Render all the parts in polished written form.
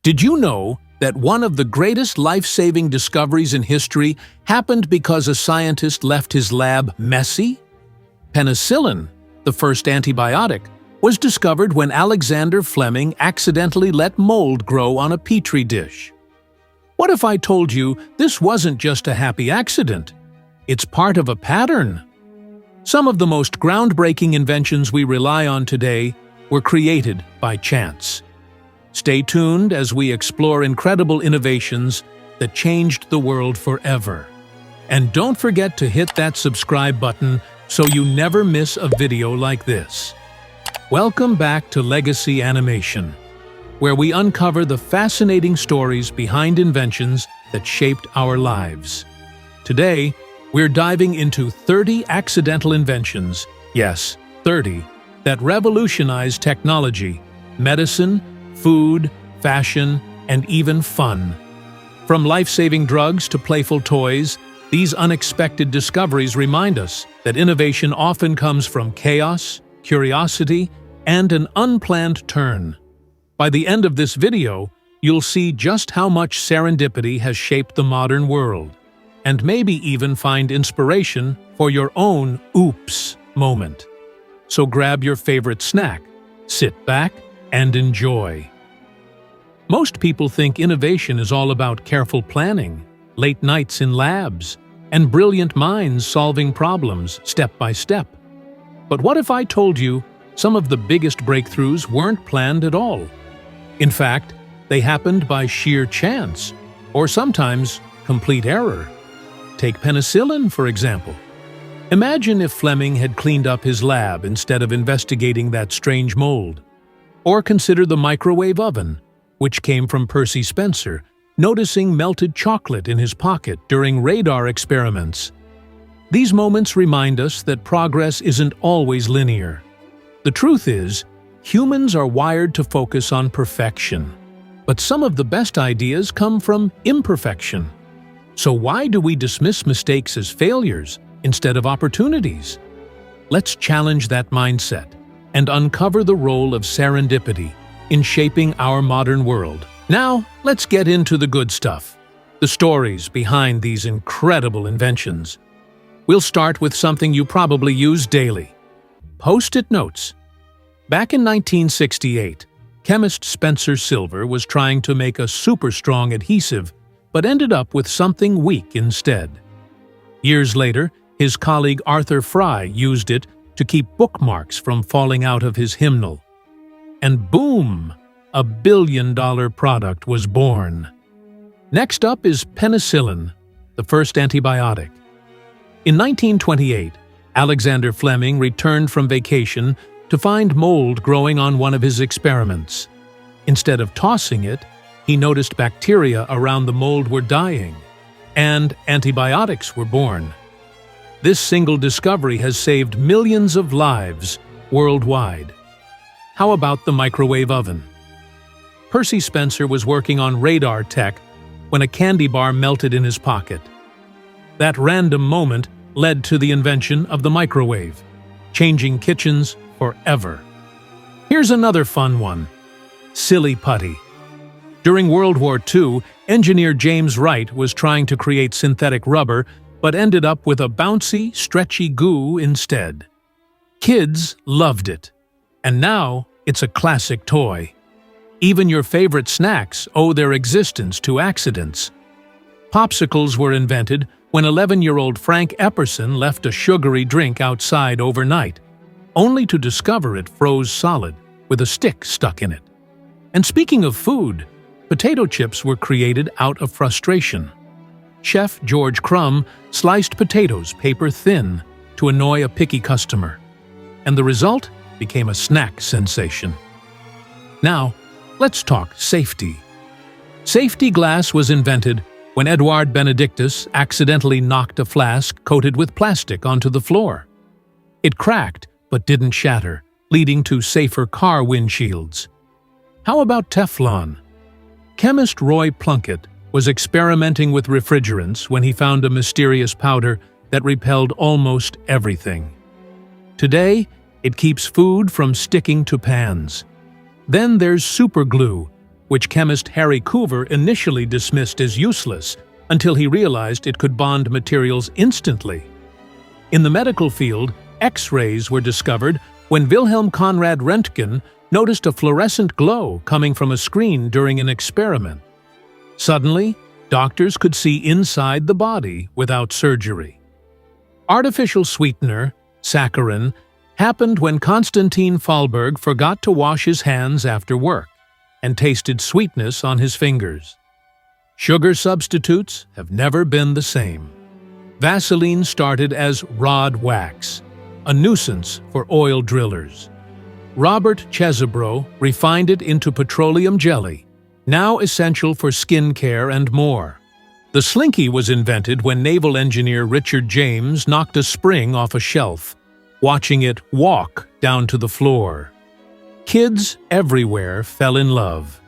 Did you know that one of the greatest life-saving discoveries in history happened because a scientist left his lab messy? Penicillin, the first antibiotic, was discovered when Alexander Fleming accidentally let mold grow on a petri dish. What if I told you this wasn't just a happy accident? It's part of a pattern. Some of the most groundbreaking inventions we rely on today were created by chance. Stay tuned as we explore incredible innovations that changed the world forever. And don't forget to hit that subscribe button so you never miss a video like this. Welcome back to Legacy Animation, where we uncover the fascinating stories behind inventions that shaped our lives. Today, we're diving into 30 accidental inventions, yes, 30, that revolutionized technology, medicine, food, fashion, and even fun. From life-saving drugs to playful toys, these unexpected discoveries remind us that innovation often comes from chaos, curiosity, and an unplanned turn. By the end of this video, you'll see just how much serendipity has shaped the modern world, and maybe even find inspiration for your own oops moment. So grab your favorite snack, sit back, and enjoy. Most people think innovation is all about careful planning, late nights in labs, and brilliant minds solving problems step by step. But what if I told you some of the biggest breakthroughs weren't planned at all? In fact, they happened by sheer chance, or sometimes complete error. Take penicillin, for example. Imagine if Fleming had cleaned up his lab instead of investigating that strange mold. Or consider the microwave oven, which came from Percy Spencer, noticing melted chocolate in his pocket during radar experiments. These moments remind us that progress isn't always linear. The truth is, humans are wired to focus on perfection. But some of the best ideas come from imperfection. So why do we dismiss mistakes as failures instead of opportunities? Let's challenge that mindset and uncover the role of serendipity in shaping our modern world. Now, let's get into the good stuff, the stories behind these incredible inventions. We'll start with something you probably use daily: Post-it notes. Back in 1968, chemist Spencer Silver was trying to make a super strong adhesive, but ended up with something weak instead. Years later, his colleague Arthur Fry used it to keep bookmarks from falling out of his hymnal. And boom! A billion-dollar product was born. Next up is penicillin, the first antibiotic. In 1928, Alexander Fleming returned from vacation to find mold growing on one of his experiments. Instead of tossing it, he noticed bacteria around the mold were dying, and antibiotics were born. This single discovery has saved millions of lives worldwide. How about the microwave oven? Percy Spencer was working on radar tech when a candy bar melted in his pocket. That random moment led to the invention of the microwave, changing kitchens forever. Here's another fun one: silly putty. During World War II, engineer James Wright was trying to create synthetic rubber, but ended up with a bouncy, stretchy goo instead. Kids loved it, and now it's a classic toy. Even your favorite snacks owe their existence to accidents. Popsicles were invented when 11-year-old Frank Epperson left a sugary drink outside overnight, only to discover it froze solid with a stick stuck in it. And speaking of food, potato chips were created out of frustration. Chef George Crumb sliced potatoes paper thin to annoy a picky customer, and the result became a snack sensation. Now, let's talk safety. Safety glass was invented when Edward Benedictus accidentally knocked a flask coated with plastic onto the floor. It cracked but didn't shatter, leading to safer car windshields. How about Teflon? Chemist Roy Plunkett was experimenting with refrigerants when he found a mysterious powder that repelled almost everything. Today, it keeps food from sticking to pans. Then there's superglue, which chemist Harry Coover initially dismissed as useless until he realized it could bond materials instantly. In the medical field, X-rays were discovered when Wilhelm Conrad Röntgen noticed a fluorescent glow coming from a screen during an experiment. Suddenly, doctors could see inside the body without surgery. Artificial sweetener, saccharin, happened when Konstantin Fahlberg forgot to wash his hands after work and tasted sweetness on his fingers. Sugar substitutes have never been the same. Vaseline started as rod wax, a nuisance for oil drillers. Robert Chesebro refined it into petroleum jelly, now essential for skin care and more. The slinky was invented when naval engineer Richard James knocked a spring off a shelf, watching it walk down to the floor. Kids everywhere fell in love.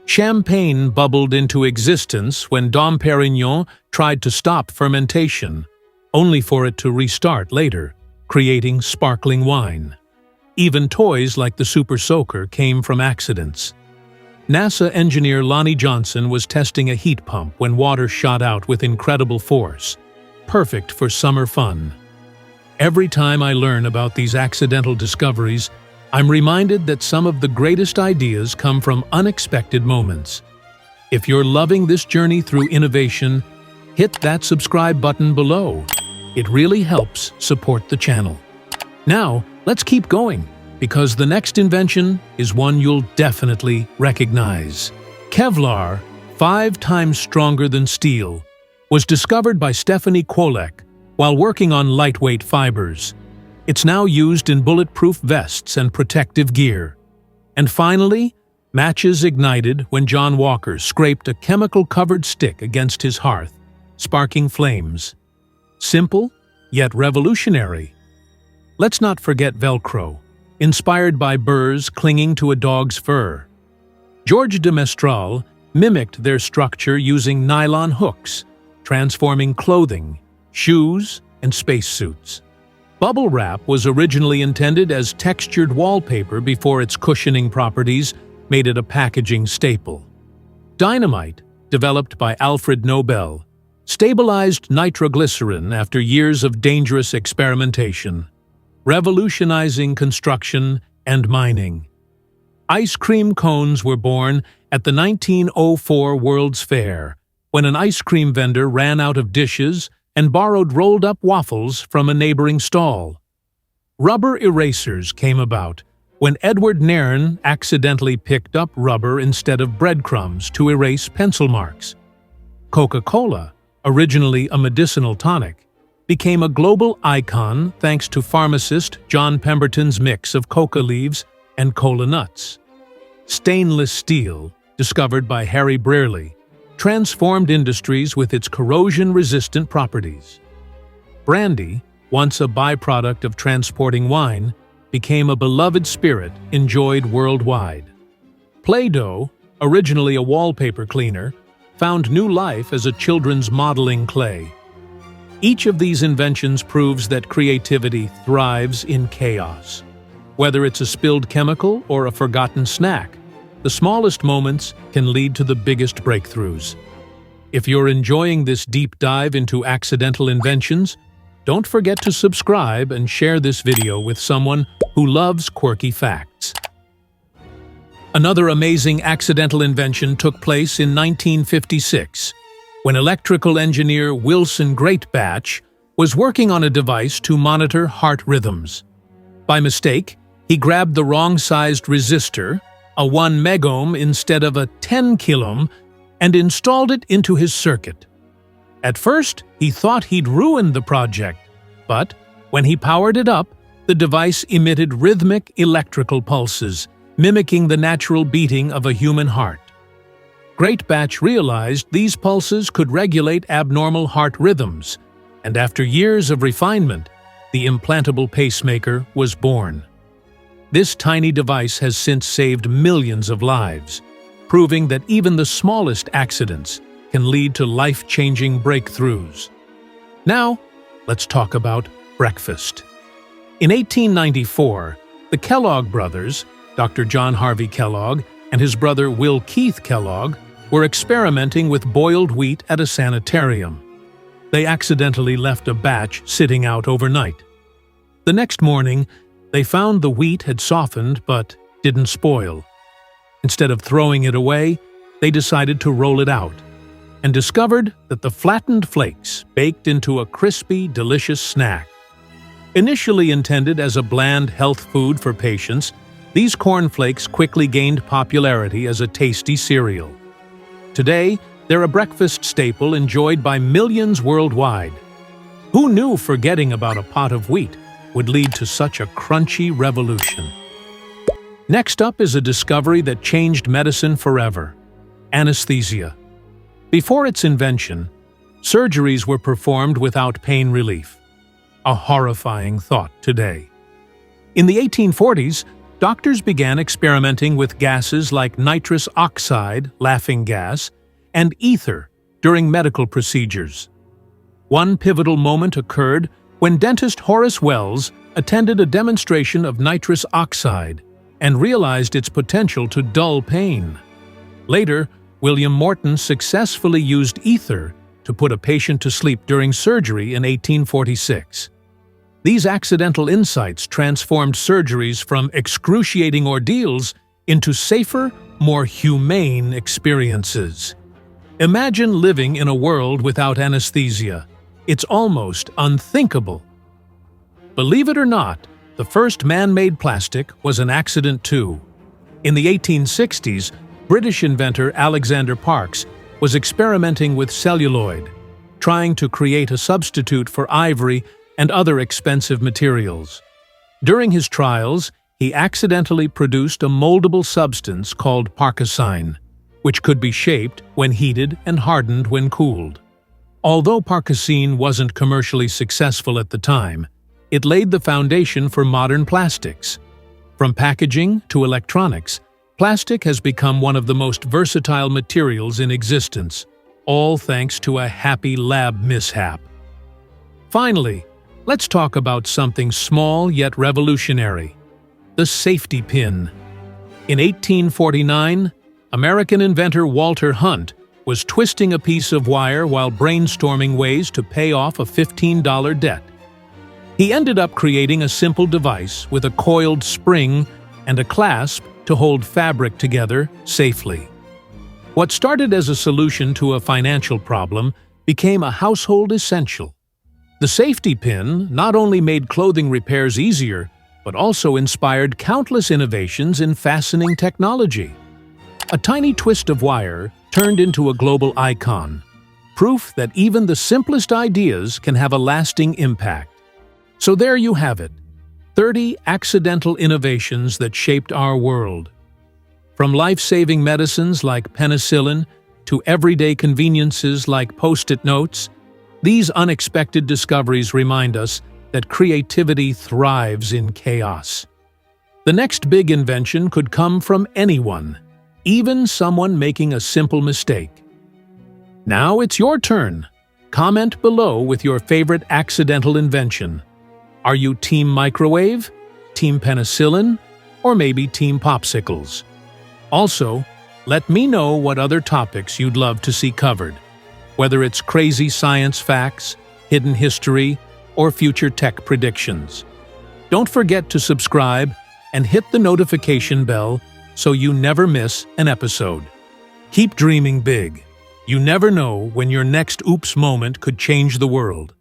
Champagne bubbled into existence when Dom Pérignon tried to stop fermentation, only for it to restart later, creating sparkling wine. Even toys like the Super Soaker came from accidents. NASA engineer Lonnie Johnson was testing a heat pump when water shot out with incredible force, perfect for summer fun. Every time I learn about these accidental discoveries, I'm reminded that some of the greatest ideas come from unexpected moments. If you're loving this journey through innovation, hit that subscribe button below. It really helps support the channel. Now, let's keep going, because the next invention is one you'll definitely recognize. Kevlar, 5 times stronger than steel, was discovered by Stephanie Kwolek while working on lightweight fibers. It's now used in bulletproof vests and protective gear. And finally, matches ignited when John Walker scraped a chemical-covered stick against his hearth, sparking flames. Simple, yet revolutionary. Let's not forget Velcro, inspired by burrs clinging to a dog's fur. George de Mestral mimicked their structure using nylon hooks, transforming clothing, shoes, and spacesuits. Bubble wrap was originally intended as textured wallpaper before its cushioning properties made it a packaging staple. Dynamite, developed by Alfred Nobel, stabilized nitroglycerin after years of dangerous experimentation, revolutionizing construction and mining. Ice cream cones were born at the 1904 World's Fair, when an ice cream vendor ran out of dishes and borrowed rolled-up waffles from a neighboring stall. Rubber erasers came about when Edward Nairn accidentally picked up rubber instead of breadcrumbs to erase pencil marks. Coca-Cola, originally a medicinal tonic, became a global icon thanks to pharmacist John Pemberton's mix of coca leaves and cola nuts. Stainless steel, discovered by Harry Brearley, transformed industries with its corrosion-resistant properties. Brandy, once a byproduct of transporting wine, became a beloved spirit enjoyed worldwide. Play-Doh, originally a wallpaper cleaner, found new life as a children's modeling clay. Each of these inventions proves that creativity thrives in chaos. Whether it's a spilled chemical or a forgotten snack, the smallest moments can lead to the biggest breakthroughs. If you're enjoying this deep dive into accidental inventions, don't forget to subscribe and share this video with someone who loves quirky facts. Another amazing accidental invention took place in 1956, when electrical engineer Wilson Greatbatch was working on a device to monitor heart rhythms. By mistake, he grabbed the wrong-sized resistor, a 1 megohm instead of a 10 kiloohm, and installed it into his circuit. At first, he thought he'd ruined the project, but when he powered it up, the device emitted rhythmic electrical pulses, mimicking the natural beating of a human heart. Greatbatch realized these pulses could regulate abnormal heart rhythms, and after years of refinement, the implantable pacemaker was born. This tiny device has since saved millions of lives, proving that even the smallest accidents can lead to life-changing breakthroughs. Now, let's talk about breakfast. In 1894, the Kellogg brothers, Dr. John Harvey Kellogg, and his brother Will Keith Kellogg were experimenting with boiled wheat at a sanitarium. They accidentally left a batch sitting out overnight. The next morning, they found the wheat had softened but didn't spoil. Instead of throwing it away, they decided to roll it out and discovered that the flattened flakes baked into a crispy, delicious snack. Initially intended as a bland health food for patients, these cornflakes quickly gained popularity as a tasty cereal. Today, they're a breakfast staple enjoyed by millions worldwide. Who knew forgetting about a pot of wheat would lead to such a crunchy revolution? Next up is a discovery that changed medicine forever: anesthesia. Before its invention, surgeries were performed without pain relief. A horrifying thought today. In the 1840s, doctors began experimenting with gases like nitrous oxide, laughing gas, and ether during medical procedures. One pivotal moment occurred when dentist Horace Wells attended a demonstration of nitrous oxide and realized its potential to dull pain. Later, William Morton successfully used ether to put a patient to sleep during surgery in 1846. These accidental insights transformed surgeries from excruciating ordeals into safer, more humane experiences. Imagine living in a world without anesthesia. It's almost unthinkable. Believe it or not, the first man-made plastic was an accident too. In the 1860s, British inventor Alexander Parkes was experimenting with celluloid, trying to create a substitute for ivory and other expensive materials. During his trials, he accidentally produced a moldable substance called Penicillin, which could be shaped when heated and hardened when cooled. Although Penicillin wasn't commercially successful at the time, it laid the foundation for modern plastics. From packaging to electronics, plastic has become one of the most versatile materials in existence, all thanks to a happy lab mishap. Finally, let's talk about something small yet revolutionary: the safety pin. In 1849, American inventor Walter Hunt was twisting a piece of wire while brainstorming ways to pay off a $15 debt. He ended up creating a simple device with a coiled spring and a clasp to hold fabric together safely. What started as a solution to a financial problem became a household essential. The safety pin not only made clothing repairs easier, but also inspired countless innovations in fastening technology. A tiny twist of wire turned into a global icon, proof that even the simplest ideas can have a lasting impact. So there you have it, 30 accidental innovations that shaped our world. From life-saving medicines like penicillin to everyday conveniences like Post-it notes, these unexpected discoveries remind us that creativity thrives in chaos. The next big invention could come from anyone, even someone making a simple mistake. Now it's your turn. Comment below with your favorite accidental invention. Are you Team Microwave, Team Penicillin, or maybe Team Popsicles? Also, let me know what other topics you'd love to see covered, whether it's crazy science facts, hidden history, or future tech predictions. Don't forget to subscribe and hit the notification bell so you never miss an episode. Keep dreaming big. You never know when your next oops moment could change the world.